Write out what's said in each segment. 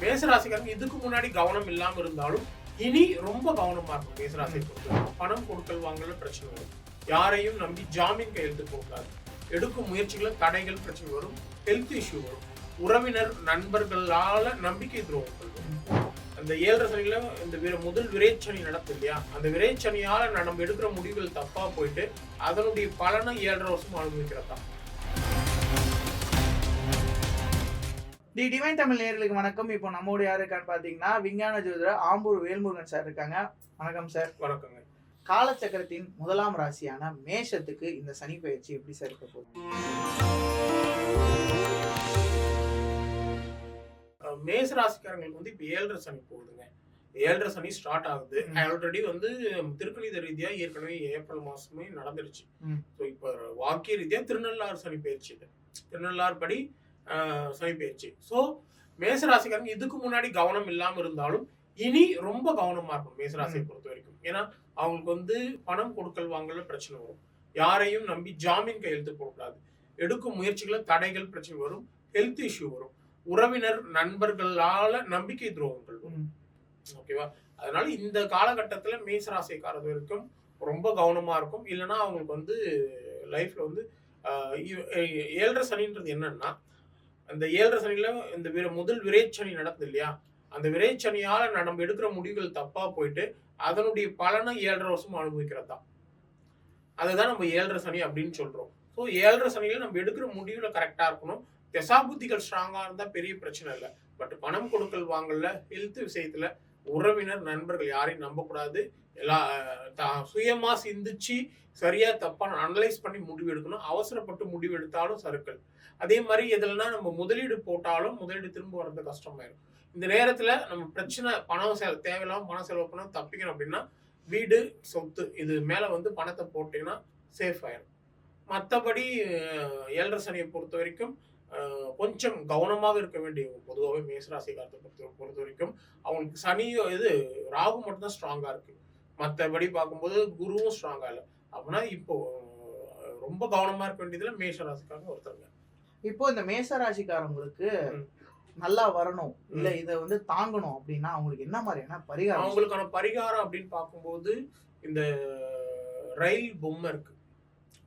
மேசராசிக்காரங்க இதுக்கு முன்னாடி கவனம் இல்லாம இருந்தாலும் இனி ரொம்ப கவனமா இருக்கும். மேசராசியை பொறுத்து பணம் கொடுக்கல் வாங்கல பிரச்சனை வரும். யாரையும் நம்பி ஜாமீன் கையெழுத்து போடாது. எடுக்கும் முயற்சிகள தடைகள் பிரச்சனை வரும். ஹெல்த் இஷ்யூ வரும். உறவினர் நண்பர்களால நம்பிக்கை துரோகங்கள் வரும். அந்த 7.5 சனியில இந்த முதல் விரைச்சனி நடக்குது இல்லையா, அந்த விரைச்சனியால நம்ம எடுக்கிற முடிவுகள் தப்பா போயிட்டு அதனுடைய பலனை 7.5 வருஷம் அனுபவிக்கிறதா. தி டிவைன் தமிழ் நேயர்களுக்கு வணக்கம். இப்போ நம்மோட யாரு இருக்கான்னு பாத்தீங்கன்னா விஞ்ஞான ஜோதிடர் ஆம்பூர் வேல்முருகன் சார் இருக்காங்க. வணக்கம் சார். வணக்கங்க. காலச்சக்கரத்தின் முதலாம் ராசியான மேஷத்துக்கு இந்த சனி பயிற்சி எப்படி சார் இருக்க போகுது? மேச ராசிக்காரங்களுக்கு இப்ப 7.5 சனி போகுதுங்க. 7.5 சனி ஸ்டார்ட் ஆகுது. ஆல்ரெடி திருக்கணித ரீதியா ஏற்கனவே ஏப்ரல் மாசமே நடந்துருச்சு. இப்ப வாக்கிய ரீதியா திருநள்ளாறு சனி பயிற்சி, திருநள்ளாறு படி சனி பயிற்சி. ஸோ மேசராசிக்காரங்க இதுக்கு முன்னாடி கவனம் இல்லாம இருந்தாலும் இனி ரொம்ப கவனமா இருக்கும் மேசராசியை பொறுத்த வரைக்கும். ஏன்னா அவங்களுக்கு பணம் கொடுக்கல் வாங்கல பிரச்சனை வரும். யாரையும் நம்பி ஜாமீன் கையெழுத்து போடாது. எடுக்கும் முயற்சிகள தடைகள் பிரச்சனை வரும். ஹெல்த் இஷ்யூ வரும். உறவினர் நண்பர்களால நம்பிக்கை துரோகங்கள் வரும். ஓகேவா? அதனால இந்த காலகட்டத்துல மேசராசிக்காரது வரைக்கும் ரொம்ப கவனமா இருக்கும். இல்லைன்னா அவங்களுக்கு லைஃப்ல 7.5 சனின்றது என்னன்னா, அந்த 7.5 சனியில இந்த முதல் விரைச்சனி நடக்குது இல்லையா, அந்த விரைச்சனியால நம்ம எடுக்கிற முடிவுகள் தப்பா போயிட்டு அதனுடைய பலனை 7.5 வருஷம் அனுபவிக்கிறதா. அதுதான் நம்ம 7.5 சனி அப்படின்னு சொல்றோம். ஸோ 7.5 சனியில நம்ம எடுக்கிற முடிவுல கரெக்டா இருக்கணும். தசாபுத்திகள் ஸ்ட்ராங்கா இருந்தா பெரிய பிரச்சனை இல்லை. பட் பணம் கொடுக்கல் வாங்கல, ஹெல்த் விஷயத்துல உறவினர் நண்பர்கள் யாரையும் நம்பக்கூடாது. சுயமா சிந்திச்சு சரியா தப்பா அனலைஸ் பண்ணி முடிவு எடுக்கணும். அவசரப்பட்டு முடிவு எடுத்தாலும் சறுக்கல். அதே மாதிரி எதுலன்னா நம்ம முதலீடு போட்டாலும் முதலீடு திரும்ப வர்றது கஷ்டமாயிடும். இந்த நேரத்துல நம்ம பிரச்சனை பணம் தேவையில்லாம பணம் செலவு பண்ண தப்பிக்கணும் அப்படின்னா வீடு சொத்து இது மேல பணத்தை போட்டீங்கன்னா சேஃப் ஆயிடும். மற்றபடி 7.5 சனியை பொறுத்த வரைக்கும் கொஞ்சம் கவனமாக இருக்க வேண்டிய பொதுவாகவே மேசராசிக்காரத்தை பொறுத்த வரைக்கும் அவங்களுக்கு சனியோ ராகு மட்டும்தான் ஸ்ட்ராங்கா இருக்கு. மற்றபடி பார்க்கும்போது குருவும் ஸ்ட்ராங்கா இல்லை. அப்படின்னா இப்போ ரொம்ப கவனமா இருக்க வேண்டியதுல மேசராசிக்காரங்க ஒருத்தருங்க. இப்போ இந்த மேசராசிக்காரங்களுக்கு நல்லா வரணும், இல்ல இதை தாங்கணும் அப்படின்னா அவங்களுக்கு என்ன மாதிரியான பரிகாரம்? அவங்களுக்கான பரிகாரம் அப்படின்னு பார்க்கும்போது இந்த ரயில் பொம்மை இருக்கு,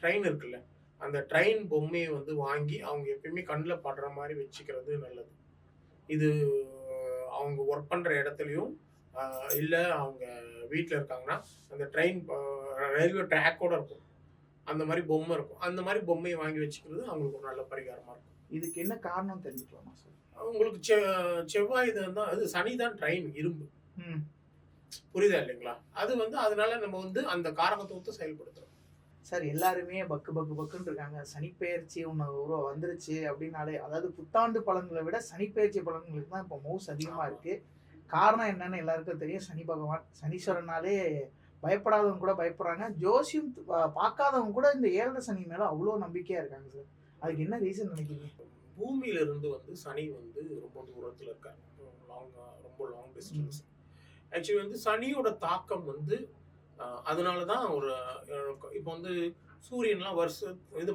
ட்ரெயின் இருக்குல்ல, அந்த ட்ரெயின் பொம்மையை வாங்கி அவங்க எப்பயுமே கண்ணில் படுற மாதிரி வச்சுக்கிறது நல்லது. இது அவங்க ஒர்க் பண்ற இடத்துலையும் இல்லை அவங்க வீட்டில் இருக்காங்கன்னா அந்த ட்ரெயின் ரயில்வே ட்ராக்கோட இருக்கும், அந்த மாதிரி பொம்மை இருக்கும். அந்த மாதிரி பொம்மையை வாங்கி வச்சுக்கிறது அவங்களுக்கு ஒரு நல்ல பரிகாரமா இருக்கும். இதுக்கு என்ன காரணம் தெரிஞ்சுக்கலாமா சார்? உங்களுக்கு செவ்வாய் அது சனி தான் ட்ரெயின், இரும்பு. புரியுதா இல்லைங்களா? அது அதனால நம்ம அந்த காரகத்தை செயல்படுத்துறோம். சார் எல்லாருமே பக்கு பக்கு பக்குன்னு இருக்காங்க. சனிப்பெயர்ச்சி ஒன்று வந்துருச்சு அப்படின்னாலே, அதாவது புத்தாண்டு பலன்களை விட சனிப்பெயர்ச்சி பலன்களுக்கு தான் இப்போ மவுஸ் அதிகமாக இருக்கு. காரணம் என்னன்னு எல்லாருக்கும் தெரியும். சனி பகவான், சனீஸ்வரனாலே பயப்படாதவங்க கூட பயப்படுறாங்க. ஜோசியம் பார்க்காதவங்க கூட இந்த 7.5 சனி மேல அவ்வளோ நம்பிக்கையா இருக்காங்க சார். அதுக்கு என்ன ரீசன் நினைக்கிறீங்க? பூமியில இருந்து சனி ரொம்ப தூரத்துல இருக்காங்க, ரொம்ப லாங் டிஸ்டன்ஸ். ஆக்சுவலி சனியோட தாக்கம் அதனாலதான் இப்போ சூரியன்லாம்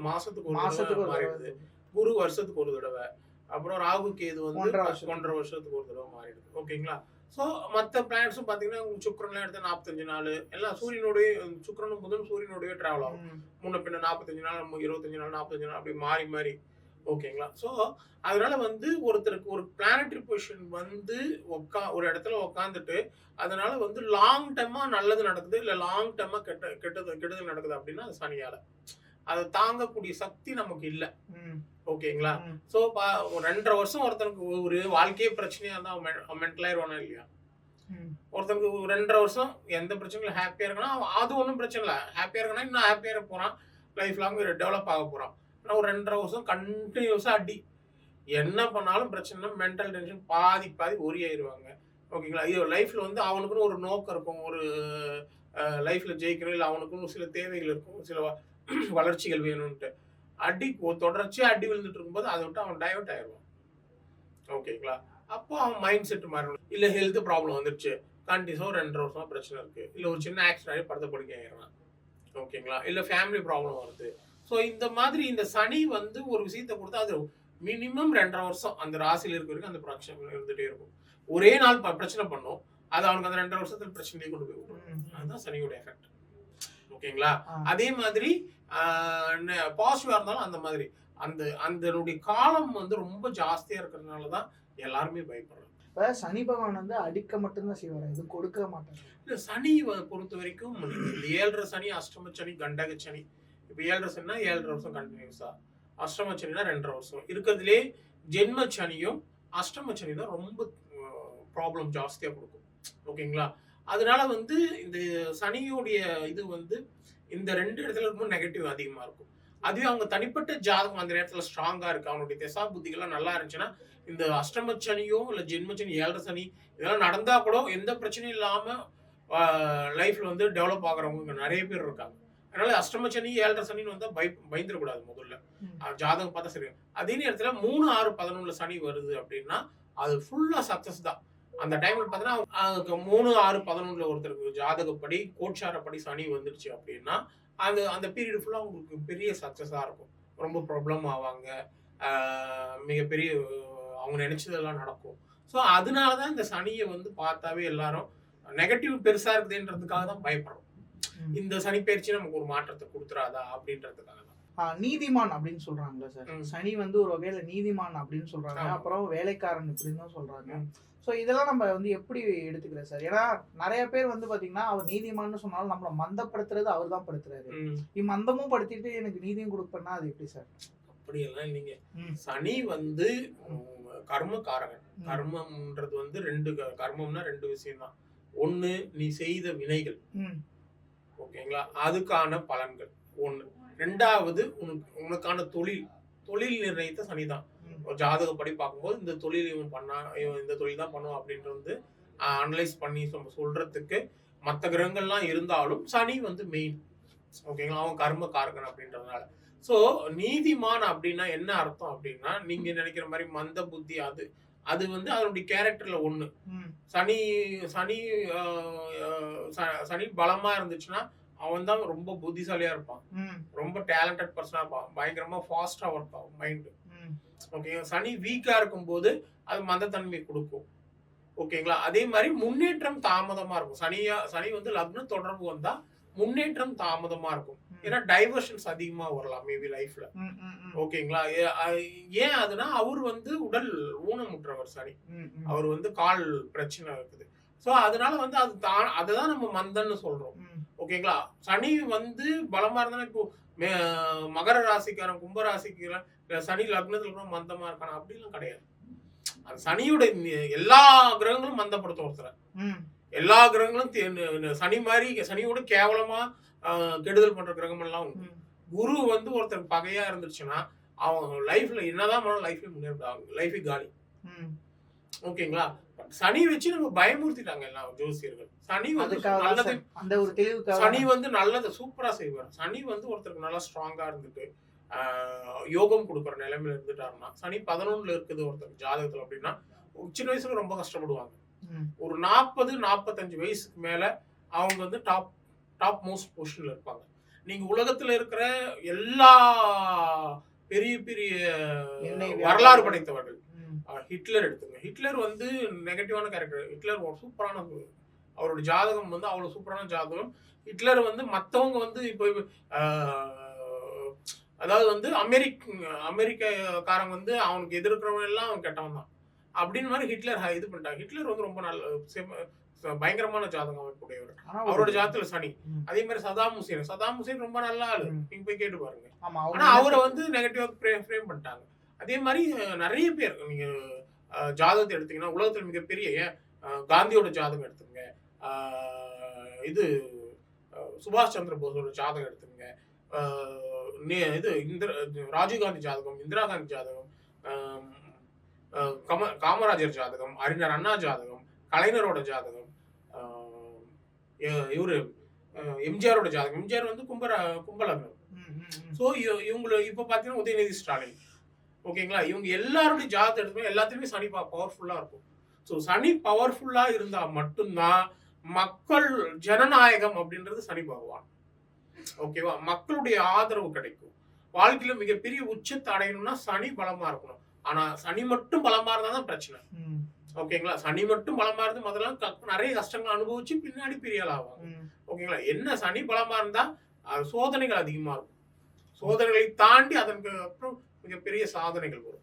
மாசத்துக்கு ஒரு மாறிடுது. குரு வருஷத்துக்கு ஒரு தடவை, அப்புறம் ராகு கேது 1.5 வருஷத்துக்கு ஒரு தடவை மாறிடுது. ஓகேங்களா? ஸோ மற்ற பிளானட்ஸும் பார்த்தீங்கன்னா சுக்கிரன்லாம் எடுத்து 45 நாள் எல்லாம் சூரியனுடைய சுக்கிரனும் புதனும் சூரியனுடைய டிராவல் ஆகும். முன்ன பின்ன 45 நாள், 25 நாள், 45 நாள் அப்படி மாறி மாறி. ஓகேங்களா? ஸோ அதனால ஒருத்தருக்கு ஒரு பிளானட்டரி பொசிஷன் ஒரு இடத்துல உட்காந்துட்டு அதனால லாங் டைமா நல்லது நடக்குது, இல்லை லாங் டைமா கெட்டது நடக்குது அப்படின்னா அது சனியால. அதை தாங்கக்கூடிய சக்தி நமக்கு இல்லை. ஓகேங்களா? ஸோ 2.5 வருஷம் ஒருத்தனுக்கு ஒரு வாழ்க்கையே பிரச்சனையா இருந்தா அவன் மென்டல் ஆயிடுவானா இல்லையா? ஒருத்தனுக்கு 2.5 வருஷம் எந்த பிரச்சனையும் ஹாப்பியா இருக்குன்னா அது ஒன்றும் பிரச்சனை இல்லை. ஹாப்பியா இருக்குன்னா இன்னும் ஹாப்பியா இருக்க போறான், லைஃப் லாங் டெவலப் ஆக போறான். ஆனால் ஒரு 2.5 வருஷம் கண்டினியூஸா அடி, என்ன பண்ணாலும் பிரச்சனை, மென்டல் டென்ஷன், பாதி ஒரி ஆயிடுவாங்க. ஓகேங்களா? இது லைஃப்ல அவனுக்குன்னு ஒரு நோக்கம் இருக்கும், ஒரு லைஃப்ல ஜெயிக்கணும், இல்லை அவனுக்குன்னு சில தேவைகள் இருக்கும், சில வளர்ச்சிகள் வேணும்ட்டு தொடர்ச்சியா அடி விழுந்துட்டு இருக்கும்போது அதை விட்டு அவன் டைவர்ட் ஆயிடுவான். ஓகேங்களா? அப்போ அவன் மைண்ட் செட் மாறணும். இல்லை ஹெல்த் ப்ராப்ளம் வந்துருச்சு, கண்டினியூஸா 2.5 வருஷமா பிரச்சனை இருக்கு, இல்லை ஒரு சின்ன ஆக்சிடென்ட் ஆகி படுத்த படுக்கை ஆயிடுறான். ஓகேங்களா? இல்லை ஃபேமிலி ப்ராப்ளம் வருது. ஸோ இந்த மாதிரி இந்த சனி ஒரு விஷயத்தை கொடுத்தா அது மினிமம் 2.5 வருஷம் அந்த ராசியில இருக்க வரைக்கும் அந்த பிரச்சனை இருந்துட்டே இருக்கும். ஒரே நாள் பிரச்சனை பண்ணும், அது அவனுக்கு அந்த 2.5 வருஷத்துல பிரச்சனையை கொண்டு போய் விடும். அதுதான் சனியோட எஃபெக்ட். ஓகேங்களா? அதே மாதிரி பாசிட்டிவா இருந்தாலும் அந்த மாதிரி அந்த காலம் வந்து ரொம்ப ஜாஸ்தியா இருக்கிறதுனாலதான் எல்லாருமே பயப்படுறாங்க. இப்ப சனி பகவான் வந்து அடிக்க மட்டும்தான் செய்வாரு, இது கொடுக்க மாட்டாங்க. இல்ல, சனி பொறுத்த வரைக்கும் இந்த 7.5 சனி, அஷ்டம சனி, கண்டக சனி. இப்ப 7.5 சனினா 7.5 வருஷம் கண்டினியூஸா, அஷ்டம சனினா 2.5 வருஷம் இருக்கிறதுலே ஜென்ம சனியும் அஷ்டம சனி தான் ரொம்ப ப்ராப்ளம் ஜாஸ்தியா கொடுக்கும். ஓகேங்களா? அதனால வந்து இந்த சனியோடைய இது வந்து இந்த 2 இடத்துல இருக்கும் நெகட்டிவ் அதிகமா இருக்கும். அதுவே அவங்க தனிப்பட்ட ஜாதகம் அந்த நேரத்துல ஸ்ட்ராங்கா இருக்கு, அவனுடைய திசா புத்திகள்லாம் நல்லா இருந்துச்சுன்னா இந்த அஷ்டம சனியோ இல்ல ஜென்ம சனி, 7.5 சனி இதெல்லாம் நடந்தா கூட எந்த பிரச்சனையும் இல்லாம லைஃப்ல வந்து டெவலப் ஆகுறவங்க நிறைய பேர் இருக்காங்க. அதனால அஷ்டம சனி 7.5 சனின்னு வந்தா பயந்துடக்கூடாது முதல்ல, ஜாதகம் பார்த்தா சரி. அதே நேரத்துல 3, 6, 11 சனி வருது அப்படின்னா அது ஃபுல்லா சக்சஸ் தான். அந்த டைம்ல பார்த்தீங்கன்னா 3, 6, 11 ஒருத்தருக்கு ஜாதகப்படி கோட்சாரப்படி சனி வந்துருச்சு அப்படின்னா அந்த பீரியட் ஃபுல்லா உங்களுக்கு பெரிய சக்சஸா இருக்கும். ரொம்ப ப்ராப்ளம் ஆவாங்க, மிகப்பெரிய அவங்க நினைச்சதெல்லாம் நடக்கும். ஸோ அதனாலதான் இந்த சனியை வந்து பார்த்தாவே எல்லாரும் நெகட்டிவ் பெருசா இருக்குதுன்றதுக்காக தான் பயப்படுறோம். இந்த சனி பயிற்சி நமக்கு ஒரு மாற்றத்தை கொடுத்துறாதா அப்படின்றதுக்காக தான். நீதிமான் அப்படின்னு சொல்றாங்களா சார்? சனி வந்து ஒரு வகையில நீதிமான் அப்படின்னு சொல்றாங்க, அப்புறம் வேலைக்காரன் இப்படின்னு தான் சொல்றாங்க. ஸோ இதெல்லாம் நம்ம வந்து எப்படி எடுத்துக்கிறோம் சார்? ஏன்னா நிறைய பேர் வந்து பாத்தீங்கன்னா அவர் நீதிமான்னு சொன்னாலும் நம்மளை மந்தப்படுத்துறது அவர் தான் படுத்துறாரு. மந்தமும் படுத்திட்டு எனக்கு நீதியும் கொடுப்பேன்னா அது எப்படி சார்? அப்படியெல்லாம் இல்லைங்க. சனி வந்து கர்மகாரகன். கர்மம்ன்றது வந்து கர்மம்னா 2 விஷயம் தான். ஒண்ணு நீ செய்த வினைகள், ஓகேங்களா, அதுக்கான பலன்கள் ஒண்ணு. 2வது உனக்கான தொழில் நிர்ணயித்த சனிதான். ஜாதகப்படி பார்க்கும்போது இந்த தொழில் இவன் பண்ணா, இவன் இந்த தொழில் தான் பண்ணுவான் அப்படின்ட்டு வந்து அனலைஸ் பண்ணி சொல்றதுக்கு மற்ற கிரகங்கள்லாம் இருந்தாலும் சனி வந்து மெயின். ஓகேங்களா? அவன் கர்ம காரகன் அப்படின்றதுனால. ஸோ நீதிமான் அப்படின்னா என்ன அர்த்தம் அப்படின்னா, நீங்க நினைக்கிற மாதிரி மந்த புத்தி அது வந்து அதனுடைய கேரக்டர்ல ஒண்ணு. சனி சனி சனி பலமா இருந்துச்சுன்னா அவன் தான் ரொம்ப புத்திசாலியா இருப்பான், ரொம்ப டேலண்டட் பர்சனா இருப்பான், பயங்கரமா ஃபாஸ்டா ஒர்க் ஆகும் மைண்ட். ஓகேங்களா? சனி வீக்கா இருக்கும் போது அது மந்தத்தன்மை கொடுக்கும். ஓகேங்களா? அதே மாதிரி முன்னேற்றம் தாமதமா இருக்கும். சனி வந்து லக்ன தொடர்பு வந்தா முன்னேற்றம் தாமதமா இருக்கும். ஏன்னா டைவர்ஷன்ஸ் அதிகமா வரலாம் மேபி லைஃப்ல. ஓகேங்களா? ஏன் அதுனா அவர் வந்து உடல் ஊனமுற்றவர் சனி, அவர் வந்து கால் பிரச்சனை இருக்குது. ஸோ அதனால வந்து அதுதான் நம்ம மந்தன்னு சொல்றோம். ஓகேங்களா? சனி வந்து பலமா இருந்தாலும் இப்போ மகர ராசிக்காரன் கும்ப ராசிக்காரன் சனி லக்னத்துல மந்தமா இருக்கான அப்படிலாம் கிடையாது. அது சனியோட எல்லா கிரகங்களும் மந்தப்படுத்தும் ஒருத்தர. எல்லா கிரகங்களும் சனி மாதிரி சனியோட கேவலமா கெடுதல் பண்ற கிரகம் எல்லாம் உண்டு. குரு வந்து ஒருத்தர் பகையா இருந்துச்சுன்னா அவங்க லைஃப்ல என்னதான் பண்ணாலும் லைஃப்ல முன்னேறாங்க, லைஃபே காலி. ஓகேங்களா? சனி வச்சு நம்ம பயமுறுத்திட்டாங்க எல்லா ஜோசியர்கள். சனி வந்து நல்லது, சனி வந்து நல்லதை சூப்பரா செய்வார். சனி வந்து ஒருத்தருக்கு நல்லா ஸ்ட்ராங்கா இருந்துட்டு யோகம் கொடுக்குற நிலைமையில இருந்துட்டாருன்னா, சனி 11ல இருக்குது ஒருத்தருக்கு ஜாதகத்துல அப்படின்னா சின்ன வயசுல ரொம்ப கஷ்டப்படுவாங்க. ஒரு 40-45 வயசுக்கு மேல அவங்க வந்து டாப் மோஸ்ட் பொசிஷன்ல இருப்பாங்க. நீங்க உலகத்துல இருக்கிற எல்லா பெரிய பெரிய வரலாறு படைத்தவர்கள், ஹிட்லர் எடுத்துங்க. ஹிட்லர் வந்து நெகட்டிவான கேரக்டர். ஹிட்லர் சூப்பரான, அவரோட ஜாதகம் வந்து அவ்வளவு சூப்பரான ஜாதகம். ஹிட்லர் வந்து மத்தவங்க வந்து இப்போ அதாவது வந்து அமெரிக்காரங்க வந்து அவனுக்கு எதிர்க்கிறவங்க எல்லாம் அவன் கெட்டவன் தான் அப்படின்னு மாதிரி ஹிட்லர் இது பண்ணிட்டாங்க. ஹிட்லர் வந்து ரொம்ப நல்ல பயங்கரமான ஜாதகம் அமைப்புடையவர். அவரோட ஜாதகத்துல சனி. அதே மாதிரி சதாம் ஹுசேன் ரொம்ப நல்ல ஆளு, நீங்க போய் கேட்டு பாருங்க. ஆனா அவரை வந்து நெகட்டிவா ஃப்ரேம் பண்ணிட்டாங்க. அதே மாதிரி நிறைய பேர் நீங்க ஜாதகத்தை எடுத்தீங்கன்னா உலகத்துல மிகப்பெரிய காந்தியோட ஜாதகம் எடுத்துங்க, இது சுபாஷ் சந்திர போஸோட ஜாதகம் எடுத்துங்க, இது ராஜீவ்காந்தி ஜாதகம், இந்திரா காந்தி ஜாதகம், காமராஜர் ஜாதகம், அறிஞர் அண்ணா ஜாதகம், கலைஞரோட ஜாதகம், இவரு எம்ஜிஆரோட ஜாதகம். எம்ஜிஆர் வந்து கும்பலக்னம். ஸோ இவங்களை இப்ப பாத்தீங்கன்னா உதயநிதி ஸ்டாலின். ஓகேங்களா? இவங்க எல்லாருடைய ஜாதகம் எடுத்துக்கணும், எல்லாத்துலயுமே சனி பவர்ஃபுல்லா இருக்கும். ஸோ சனி பவர்ஃபுல்லா இருந்தா மட்டும்தான் மக்கள் ஜனநாயகம் அப்படின்றது சனி பகவான். ஓகேவா? மக்களுடைய ஆதரவு கிடைக்கும். வாழ்க்கையில மிகப்பெரிய உச்சத்தை அடையணும்னா சனி பலமா இருக்கணும். ஆனா சனி மட்டும் பலமா இருந்தா தான் பிரச்சனை. ம். ஓகேங்களா? சனி மட்டும் பலமா இருந்து முதல்ல நிறைய கஷ்டங்கள் அனுபவிச்சு பின்னாடி பெரிய ஆள் ஆவாங்க. ம். ஓகேங்களா? என்ன சனி பலமா இருந்தா சோதனைகள் அதிகமா இருக்கும். சோதனைகளை தாண்டி அதற்கு அப்புறம் மிகப்பெரிய சாதனைகள் வரும்.